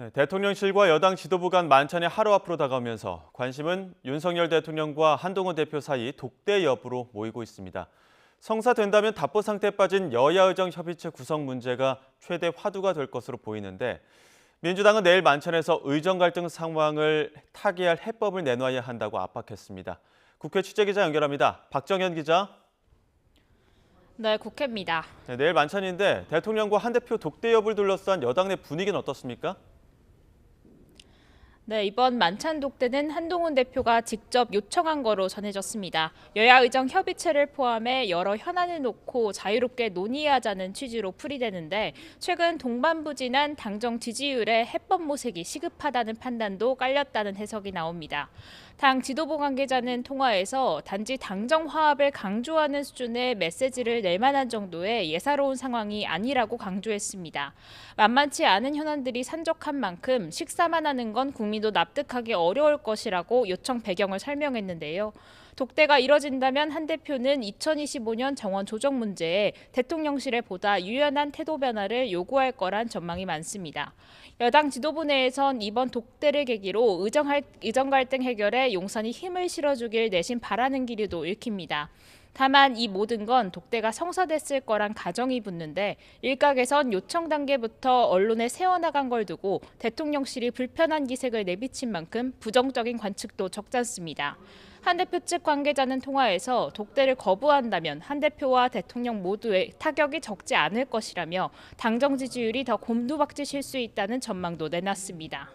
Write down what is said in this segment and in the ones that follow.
네, 대통령실과 여당 지도부 간 만찬이 하루 앞으로 다가오면서 관심은 윤석열 대통령과 한동훈 대표 사이 독대 여부로 모이고 있습니다. 성사된다면 답보 상태에 빠진 여야의정협의체 구성 문제가 최대 화두가 될 것으로 보이는데 민주당은 내일 만찬에서 의정 갈등 상황을 타개할 해법을 내놔야 한다고 압박했습니다. 국회 취재기자 연결합니다. 박정현 기자. 네, 국회입니다. 네, 내일 만찬인데 대통령과 한 대표 독대 여부를 둘러싼 여당 내 분위기는 어떻습니까? 네, 이번 만찬 독대는 한동훈 대표가 직접 요청한 거로 전해졌습니다. 여야 의정 협의체를 포함해 여러 현안을 놓고 자유롭게 논의하자는 취지로 풀이되는데 최근 동반부진한 당정 지지율에 해법 모색이 시급하다는 판단도 깔렸다는 해석이 나옵니다. 당 지도부 관계자는 통화에서 단지 당정 화합을 강조하는 수준의 메시지를 낼 만한 정도의 예사로운 상황이 아니라고 강조했습니다. 만만치 않은 현안들이 산적한 만큼 식사만 하는 건 국민도 납득하기 어려울 것이라고 요청 배경을 설명했는데요. 독대가 이뤄진다면 한 대표는 2025년 정원 조정 문제에 대통령실에 보다 유연한 태도 변화를 요구할 거란 전망이 많습니다. 여당 지도부 내에선 이번 독대를 계기로 의정 갈등 해결에 용산이 힘을 실어주길 내심 바라는 기류도 읽힙니다. 다만 이 모든 건 독대가 성사됐을 거란 가정이 붙는데 일각에선 요청 단계부터 언론에 새어나간 걸 두고 대통령실이 불편한 기색을 내비친 만큼 부정적인 관측도 적지 않습니다. 한 대표 측 관계자는 통화에서 독대를 거부한다면 한 대표와 대통령 모두의 타격이 적지 않을 것이라며 당정 지지율이 더 곤두박질칠 수 있다는 전망도 내놨습니다.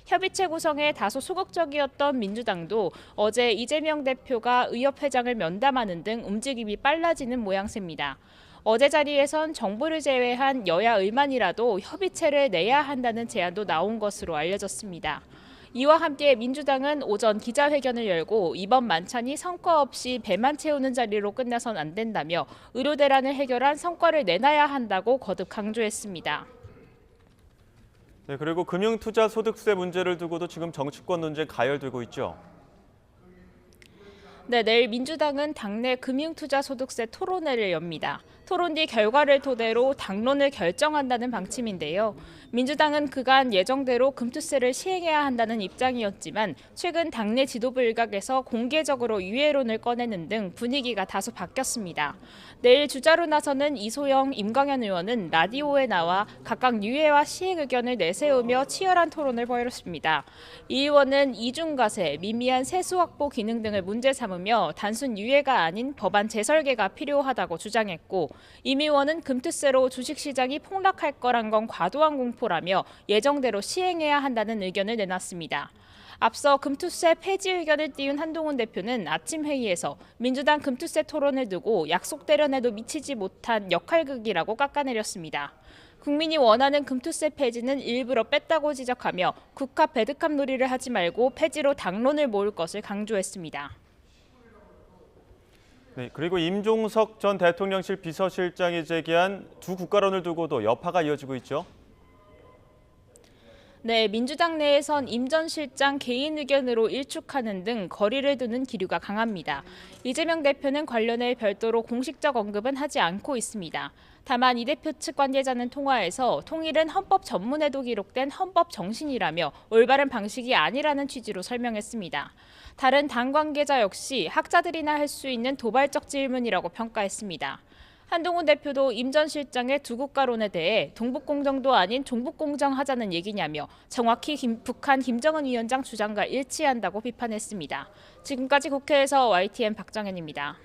협의체 구성에 다소 소극적이었던 민주당도 어제 이재명 대표가 의협회장을 면담하는 등 움직임이 빨라지는 모양새입니다. 어제 자리에선 정부를 제외한 여야 의만이라도 협의체를 내야 한다는 제안도 나온 것으로 알려졌습니다. 이와 함께 민주당은 오전 기자회견을 열고 이번 만찬이 성과 없이 배만 채우는 자리로 끝나선 안 된다며 의료 대란을 해결한 성과를 내놔야 한다고 거듭 강조했습니다. 네, 그리고 금융투자소득세 문제를 두고도 지금 정치권 논쟁 가열되고 있죠. 네, 내일 민주당은 당내 금융투자소득세 토론회를 엽니다. 토론 뒤 결과를 토대로 당론을 결정한다는 방침인데요. 민주당은 그간 예정대로 금투세를 시행해야 한다는 입장이었지만 최근 당내 지도부 일각에서 공개적으로 유예론을 꺼내는 등 분위기가 다소 바뀌었습니다. 내일 주자로 나서는 이소영, 임광현 의원은 라디오에 나와 각각 유예와 시행 의견을 내세우며 치열한 토론을 벌였습니다. 이 의원은 이중과세, 미미한 세수 확보 기능 등을 문제 삼으며 단순 유예가 아닌 법안 재설계가 필요하다고 주장했고 임 의원은 금투세로 주식시장이 폭락할 거란 건 과도한 공포라며 예정대로 시행해야 한다는 의견을 내놨습니다. 앞서 금투세 폐지 의견을 띄운 한동훈 대표는 아침 회의에서 민주당 금투세 토론을 두고 약속 대련에도 미치지 못한 역할극이라고 깎아내렸습니다. 국민이 원하는 금투세 폐지는 일부러 뺐다고 지적하며 국합 배드캅 놀이를 하지 말고 폐지로 당론을 모을 것을 강조했습니다. 네, 그리고 임종석 전 대통령실 비서실장이 제기한 두 국가론을 두고도 여파가 이어지고 있죠. 네, 민주당 내에선 임 전 실장 개인 의견으로 일축하는 등 거리를 두는 기류가 강합니다. 이재명 대표는 관련해 별도로 공식적 언급은 하지 않고 있습니다. 다만 이 대표 측 관계자는 통화에서 통일은 헌법 전문에도 기록된 헌법 정신이라며 올바른 방식이 아니라는 취지로 설명했습니다. 다른 당 관계자 역시 학자들이나 할 수 있는 도발적 질문이라고 평가했습니다. 한동훈 대표도 임 전 실장의 두 국가론에 대해 동북공정도 아닌 종북공정하자는 얘기냐며 정확히 북한 김정은 위원장 주장과 일치한다고 비판했습니다. 지금까지 국회에서 YTN 박정현입니다.